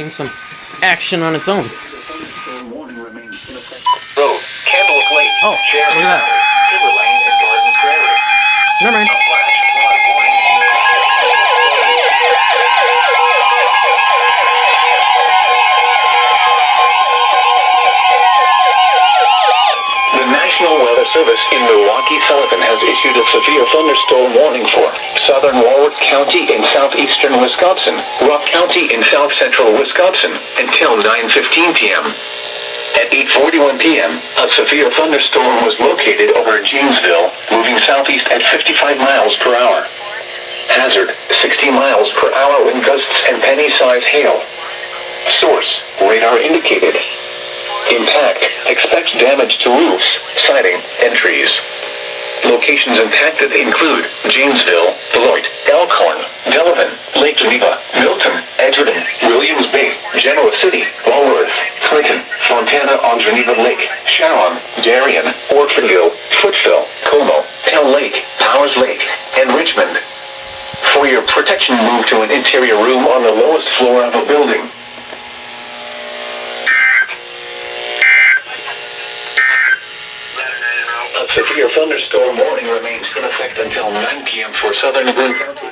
some action on its own. Road, Candlewood Lake, Oh, look at that. Timber Lane, and Garden Prairie. Never mind. The National Weather Service in Milwaukee, Sullivan has issued a severe thunderstorm warning for southern Walworth County in southeastern Wisconsin, Rock County in south-central Wisconsin, until 9:15 p.m. At 8:41 p.m., a severe thunderstorm was located over Janesville, moving southeast at 55 miles per hour. Hazard, 60 miles per hour wind gusts and penny-size hail. Source, radar indicated. Impact, expects damage to roofs, siding, and trees. Locations impacted include Janesville, Beloit, Elkhorn, Delavan, Lake Geneva, Milton, Edgerton, Williams Bay, Genoa City, Walworth, Clinton, Fontana on Geneva Lake, Sharon, Darien, Orfordville, Footville, Como, Tell Lake, Powers Lake, and Richmond. For your protection, move to an interior room on the lowest floor of a building. A severe thunderstorm warning remains in effect until 9 p.m. for southern Boone County.